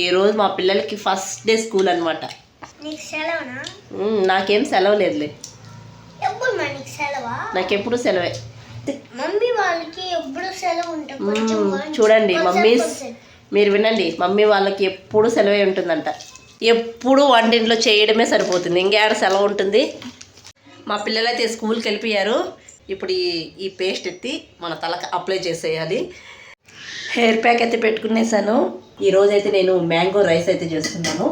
ఈరోజు మా పిల్లలకి ఫస్ట్ డే స్కూల్ అనమాట. నాకేం సెలవు లేదులే. నాకెప్పుడు సెలవే. చూడండి మమ్మీ, మీరు వినండి, మమ్మీ వాళ్ళకి ఎప్పుడు సెలవే ఉంటుందంట. ఎప్పుడు వంటింట్లో చేయడమే సరిపోతుంది, ఇంకేడ సెలవు ఉంటుంది. మా పిల్లలైతే స్కూల్కి వెళ్ళిపోయారు. ఇప్పుడు ఈ పేస్ట్ ఎత్తి మన తలకు అప్లై చేసేయాలి. హెయిర్ ప్యాక్ అయితే పెట్టుకునేసాను. ఈరోజైతే నేను మ్యాంగో రైస్ అయితే చేస్తున్నాను.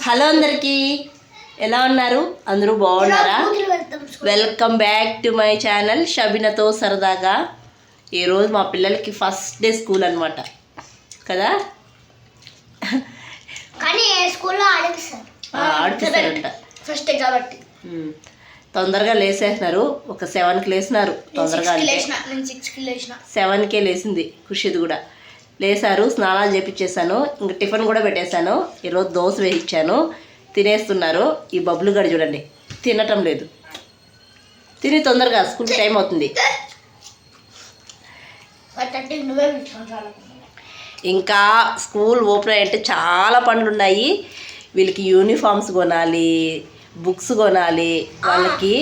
హలో అందరికీ, ఎలా ఉన్నారు? అందరూ బాగున్నారా? Welcome back to my channel షబినతో సరదాగా. ఈరోజు మా పిల్లలకి ఫస్ట్ డే స్కూల్ అనమాట కదా. కానీ స్కూల్లో ఆడిపిస్తారంట ఫస్ట్ డే కాబట్టి. తొందరగా లేసేస్తున్నారు. ఒక 7కి లేసినారు. తొందరగా 7కే లేచింది ఖుషిది కూడా. లేసారు, స్నానాలు చేపించేసాను, ఇంక టిఫిన్ కూడా పెట్టేశాను. ఈరోజు దోశ వేయించాను, తినేస్తున్నారు. ఈ బబ్బులు గడి చూడండి, తినటం లేదు. తిని తొందరగా స్కూల్కి టైం అవుతుంది. ఇంకా స్కూల్ ఓపెన్ అయ్యంటే చాలా పనులు ఉన్నాయి. వీళ్ళకి యూనిఫామ్స్ కొనాలి, బుక్స్ కొనాలి, వాళ్ళకి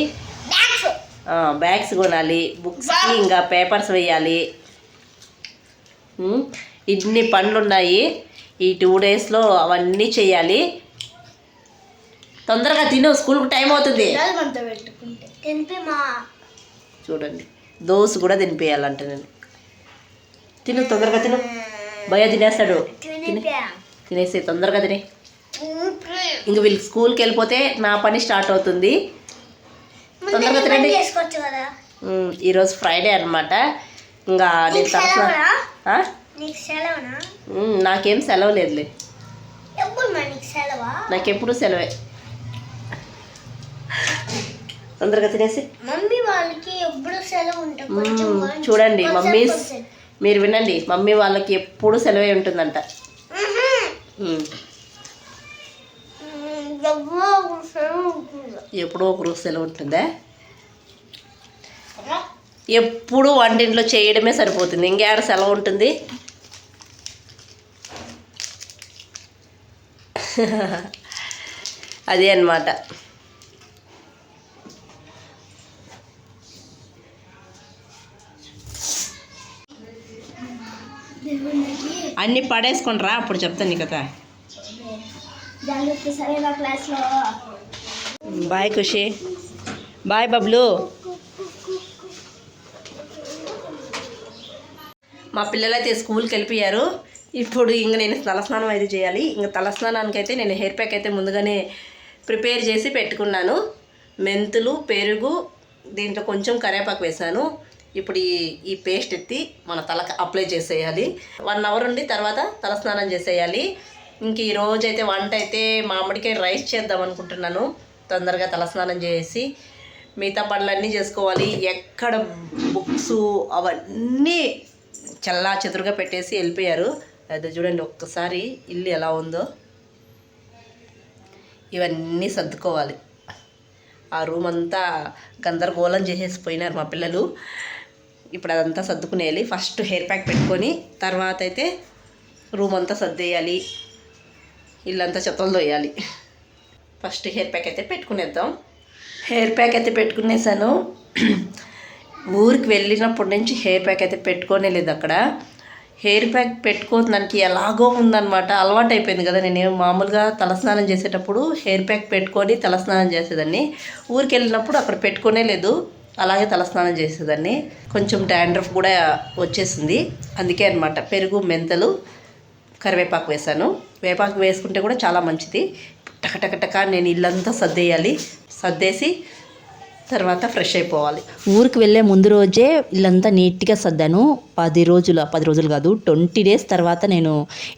బ్యాగ్స్ కొనాలి, బుక్స్కి ఇంకా పేపర్స్ వేయాలి. ఇన్ని పనులు ఉన్నాయి. ఈ 2 డేస్లో అవన్నీ చేయాలి. తొందరగా తిను, స్కూల్కి టైం అవుతుంది. చూడండి, దోశ కూడా తినిపించాలంట నేను. తిను, తొందరగా తిను. భయ తినేస్తాడు. తినేసి తొందరగా తినే. ఇంక వీళ్ళు స్కూల్కి వెళ్ళిపోతే నా పని స్టార్ట్ అవుతుంది. తొందరగా తినండి. ఈరోజు ఫ్రైడే అనమాట. ఇంకా నేను నాకేం సెలవు లేదులే. నాకెప్పుడు సెలవే. తొందరగా తినేసి. చూడండి మమ్మీ, మీరు వినండి, మమ్మీ వాళ్ళకి ఎప్పుడు సెలవే ఉంటుందంట. ఎప్పుడో ఒక రోజు సెలవు ఉంటుందా? ఎప్పుడు వంటింట్లో చేయడమే సరిపోతుంది, ఇంకేడ సెలవు ఉంటుంది. అదే అన్నమాట. అన్నీ పడేసుకొని రా, అప్పుడు చెప్తాను నీ కదా. బాయ్ ఖుషి, బాయ్ బబ్లు. మా పిల్లలైతే స్కూల్కి వెళ్ళిపోయారు. ఇప్పుడు ఇంక నేను తలస్నానం అయితే చేయాలి. ఇంకా తలస్నానానికి అయితే నేను హెయిర్ ప్యాక్ అయితే ముందుగానే ప్రిపేర్ చేసి పెట్టుకున్నాను. మెంతులు, పెరుగు, దీంట్లో కొంచెం కరివేపాకు వేసాను. ఇప్పుడు ఈ పేస్ట్ ఎత్తి మన తలకు అప్లై చేసేయాలి. 1 అవర్ ఉండి తర్వాత తలస్నానం చేసేయాలి. ఇంక ఈరోజు అయితే వంట అయితే మామిడికాయ రైస్ చేద్దాం అనుకుంటున్నాను. తొందరగా తలస్నానం చేసి మిగతా పనులన్నీ చేసుకోవాలి. ఎక్కడ బుక్స్ అవన్నీ చల్లా చెదురుగా పెట్టేసి వెళ్ళిపోయారు. అది చూడండి ఒక్కసారి ఇల్లు ఎలా ఉందో. ఇవన్నీ సర్దుకోవాలి. ఆ రూమ్ అంతా గందరగోళం చేసేసిపోయినారు మా పిల్లలు. ఇప్పుడు అదంతా సర్దుకునేయాలి. ఫస్ట్ హెయిర్ ప్యాక్ పెట్టుకొని తర్వాత అయితే రూమ్ అంతా సర్దేయాలి, ఇల్లంతా చెత్తలు తోయాలి. ఫస్ట్ హెయిర్ ప్యాక్ అయితే పెట్టుకునేద్దాం. హెయిర్ ప్యాక్ అయితే పెట్టుకునేసాను. ఊరికి వెళ్ళినప్పటి నుంచి హెయిర్ ప్యాక్ అయితే పెట్టుకోనే లేదు. అక్కడ హెయిర్ ప్యాక్ పెట్టుకోవడానికి ఎలాగో ఉందన్నమాట. అలవాటు అయిపోయింది కదా. నేను మామూలుగా తలస్నానం చేసేటప్పుడు హెయిర్ ప్యాక్ పెట్టుకొని తలస్నానం చేసేదాన్ని. ఊరికి వెళ్ళినప్పుడు అక్కడ పెట్టుకోనే లేదు, అలాగే తలస్నానం చేసేదాన్ని. కొంచెం డాండ్రఫ్ కూడా వచ్చేసింది. అందుకే అనమాట పెరుగు, మెంతులు, కరివేపాకు వేసాను. వేపాకు వేసుకుంటే కూడా చాలా మంచిది. టకటకటక నేను ఇల్లంతా సర్దేయాలి. సర్దేసి తర్వాత ఫ్రెష్ అయిపోవాలి. ఊరికి వెళ్ళే ముందు రోజే ఇల్లంతా నీట్గా సర్దాను. 10 రోజులు కాదు 20 డేస్ తర్వాత నేను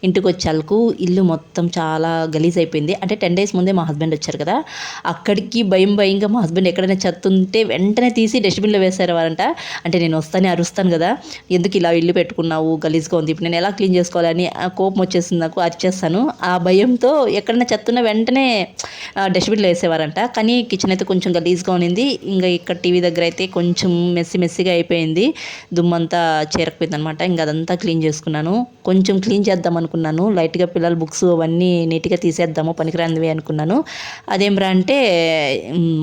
ఇంటికి వచ్చేందుకు ఇల్లు మొత్తం చాలా గలీజ్ అయిపోయింది. అంటే 10 డేస్ ముందే మా హస్బెండ్ వచ్చారు కదా, అక్కడికి భయంగా మా హస్బెండ్ ఎక్కడైనా చెత్తుంటే వెంటనే తీసి డస్ట్బిన్లో వేసేవారంట. అంటే నేను వస్తానే అరుస్తాను కదా, ఎందుకు ఇలా ఇల్లు పెట్టుకున్నావు, గలీజ్గా ఉంది, ఇప్పుడు నేను ఎలా క్లీన్ చేసుకోవాలని కోపం వచ్చేసింది నాకు, అరిచేస్తాను. ఆ భయంతో ఎక్కడైనా చెత్తున్న వెంటనే డస్ట్బిన్లో వేసేవారంట. కానీ కిచెన్ అయితే కొంచెం గలీజ్గా ఉన్నింది. ఇంకా ఇక్కడ టీవీ దగ్గర అయితే కొంచెం మెస్సిగా అయిపోయింది, దుమ్మంతా చేరకపోయింది అనమాట. ఇంకా అదంతా క్లీన్ చేసుకున్నాను. కొంచెం క్లీన్ చేద్దాం అనుకున్నాను, లైట్గా పిల్లల బుక్స్ అవన్నీ నీట్గా తీసేద్దాము పనికిరానివి అనుకున్నాను. అదేం రా అంటే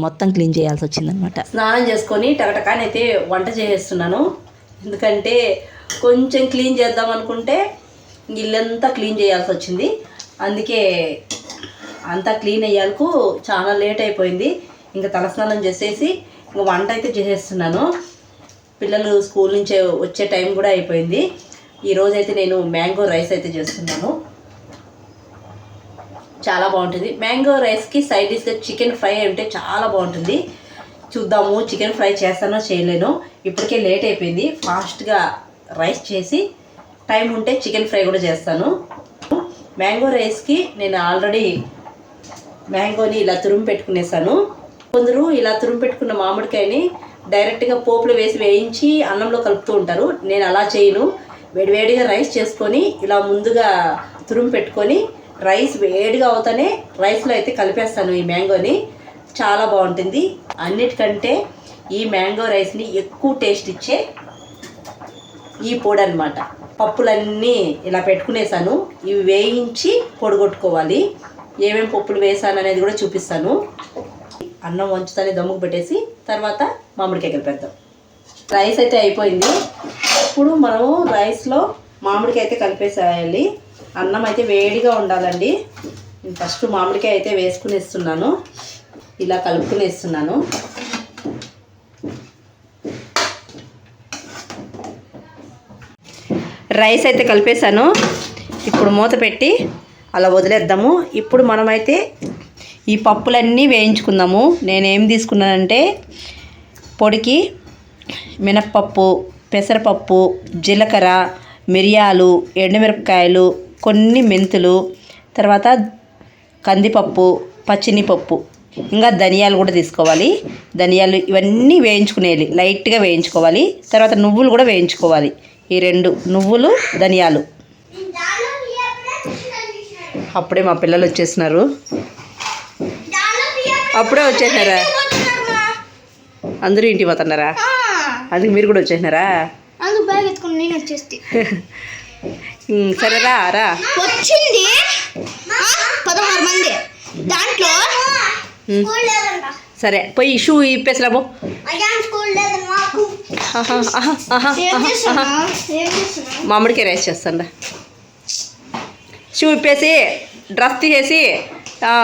మొత్తం క్లీన్ చేయాల్సి వచ్చిందనమాట. స్నానం చేసుకొని టకటకానైతే వంట చేసేస్తున్నాను. ఎందుకంటే కొంచెం క్లీన్ చేద్దాం అనుకుంటే ఇల్లంతా క్లీన్ చేయాల్సి వచ్చింది. అందుకే అంతా క్లీన్ అయ్యాలకు చాలా లేట్ అయిపోయింది. ఇంకా తలస్నానం చేసేసి ఇంకా వంట అయితే చేసేస్తున్నాను. పిల్లలు స్కూల్ నుంచి వచ్చే టైం కూడా అయిపోయింది. ఈరోజైతే నేను మ్యాంగో రైస్ అయితే చేస్తున్నాను. చాలా బాగుంటుంది. మ్యాంగో రైస్కి సైడ్ డిష్గా చికెన్ ఫ్రై అంటే చాలా బాగుంటుంది. చూద్దాము చికెన్ ఫ్రై చేస్తానో చేయలేనో. ఇప్పటికే లేట్ అయిపోయింది. ఫాస్ట్గా రైస్ చేసి టైం ఉంటే చికెన్ ఫ్రై కూడా చేస్తాను. మ్యాంగో రైస్కి నేను ఆల్రెడీ మ్యాంగోని ఇలా తురుము పెట్టుకునేసాను. కొందరు ఇలా తురుము పెట్టుకున్న మామిడికాయని డైరెక్ట్గా పోపులో వేసి వేయించి అన్నంలో కలుపుతూ ఉంటారు. నేను అలా చేయను. వేడివేడిగా రైస్ చేసుకొని ఇలా ముందుగా తురుము పెట్టుకొని రైస్ వేడిగా అవుతానే రైస్లో అయితే కలిపేస్తాను ఈ మ్యాంగోని. చాలా బాగుంటుంది. అన్నిటికంటే ఈ మ్యాంగో రైస్ని ఎక్కువ టేస్ట్ ఇచ్చే ఈ పొడి అనమాట. పప్పులన్నీ ఇలా పెట్టుకునేసాను. ఇవి వేయించి పొడి కొట్టుకోవాలి. ఏమేమి పప్పులు వేసాను అనేది కూడా చూపిస్తాను. అన్నం వంచుతానే దమ్ముకు పెట్టేసి తర్వాత మామిడికాయ కలిపేద్దాం. రైస్ అయితే అయిపోయింది. ఇప్పుడు మనము రైస్లో మామిడికాయ అయితే కలిపేసేయాలి. అన్నం అయితే వేడిగా ఉండాలండి. నేను ఫస్ట్ మామిడికాయ అయితే వేసుకునేస్తున్నాను. ఇలా కలుపుకునేస్తున్నాను. రైస్ అయితే కలిపేసాను. ఇప్పుడు మూత పెట్టి అలా వదిలేద్దాము. ఇప్పుడు మనమైతే ఈ పప్పులన్నీ వేయించుకుందాము. నేనేం తీసుకున్నానంటే పొడికి మినప్పప్పు, పెసరపప్పు, జీలకర్ర, మిరియాలు, ఎండుమిరపకాయలు, కొన్ని మెంతులు, తర్వాత కందిపప్పు, పచ్చినిపప్పు, ఇంకా ధనియాలు కూడా తీసుకోవాలి. ధనియాలు ఇవన్నీ వేయించుకునేయాలి, లైట్గా వేయించుకోవాలి. తర్వాత నువ్వులు కూడా వేయించుకోవాలి. ఈ 2 నువ్వులు, ధనియాలు. అప్పుడే మా పిల్లలు వచ్చేసినారు. అప్పుడే వచ్చేసినారా? అందరూ ఇంటికి పోతున్నారా? అందుకు మీరు కూడా వచ్చేసినారా? సరేరా రా. వచ్చింది 16 మంది. దాంట్లో సరే పోయి షూ ఇప్పేసిరాబో. మామిడికాయ రైస్ చేస్తాను. షూ ఇప్పేసి డ్రెస్ తీసేసి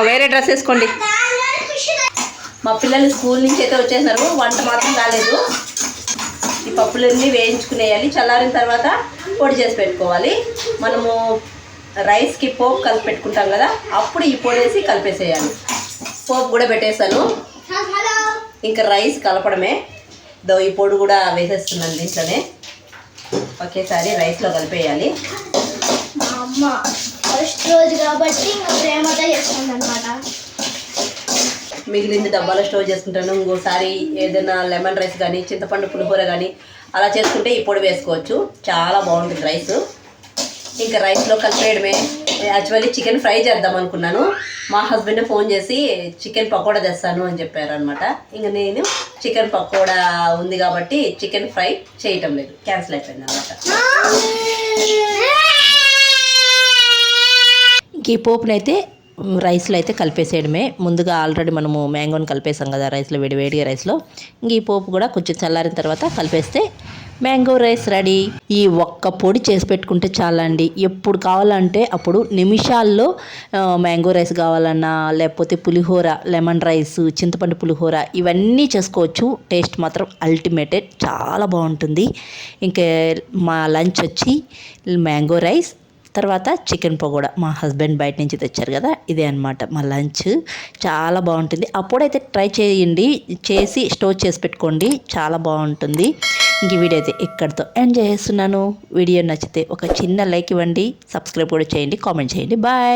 వేరే డ్రెస్ వేసుకోండి. మా పిల్లలు స్కూల్ నుంచి అయితే వచ్చేసినారు. వంట మాత్రం కాలేదు. ఈ పప్పులన్నీ వేయించుకునేయాలి. చల్లారిన తర్వాత పొడి చేసి పెట్టుకోవాలి. మనము రైస్కి పోపు కలిపి పెట్టుకుంటాం కదా, అప్పుడు ఈ పొడి వేసి కలిపేసేయాలి. పోపు కూడా పెట్టేసాను. ఇంకా రైస్ కలపడమే. ఈ పొడి కూడా వేసేస్తున్నాను దీంట్లోనే. ఒకేసారి రైస్లో కలిపేయాలి. మా అమ్మ ఫస్ట్ రోజు కాబట్టి ప్రేమతో చేస్తుంది అనమాట. మిగిలింది డబ్బాలో స్టోర్ చేసుకుంటాను. ఇంకోసారి ఏదైనా లెమన్ రైస్ కానీ, చింతపండు పులిహోర కానీ అలా చేసుకుంటే ఈ పొడి వేసుకోవచ్చు. చాలా బాగుంటుంది రైస్. ఇంకా రైస్లో కలిపేయడమే. యాక్చువల్లీ చికెన్ ఫ్రై చేద్దాం అనుకున్నాను. మా హస్బెండ్ ఫోన్ చేసి చికెన్ పకోడా తెస్తాను అని చెప్పారనమాట. ఇంకా నేను చికెన్ పకోడా ఉంది కాబట్టి చికెన్ ఫ్రై చేయటం లేదు, క్యాన్సిల్ అయిపోయింది అనమాట. ఇంక ఈ పోపునైతే రైస్లో అయితే కలిపేసేయడమే. ముందుగా ఆల్రెడీ మనము మ్యాంగోని కలిపేసాం కదా రైస్లో, వేడివేడిగా రైస్లో. ఇంక ఈ పోపు కూడా కొంచెం చల్లారిన తర్వాత కలిపేస్తే మ్యాంగో రైస్ రెడీ. ఈ ఒక్క పొడి చేసి పెట్టుకుంటే చాలండి. ఎప్పుడు కావాలంటే అప్పుడు నిమిషాల్లో మ్యాంగో రైస్ కావాలన్నా, లేకపోతే పులిహోర, లెమన్ రైస్, చింతపండు పులిహోర ఇవన్నీ చేసుకోవచ్చు. టేస్ట్ మాత్రం అల్టిమేటెడ్, చాలా బాగుంటుంది. ఇంకా మా లంచ్ వచ్చి మ్యాంగో రైస్, తర్వాత చికెన్ పకోడా మా హస్బెండ్ బయట నుంచి తెచ్చారు కదా, ఇదే అనమాట మా లంచ్. చాలా బాగుంటుంది. అప్పుడైతే ట్రై చేయండి, చేసి స్టోర్ చేసి పెట్టుకోండి, చాలా బాగుంటుంది. ఇంక వీడియో అయితే ఇక్కడితో ఎంజాయ్ చేస్తున్నాను. వీడియో నచ్చితే ఒక చిన్న లైక్ ఇవ్వండి, సబ్స్క్రైబ్ కూడా చేయండి, కామెంట్ చేయండి. బాయ్.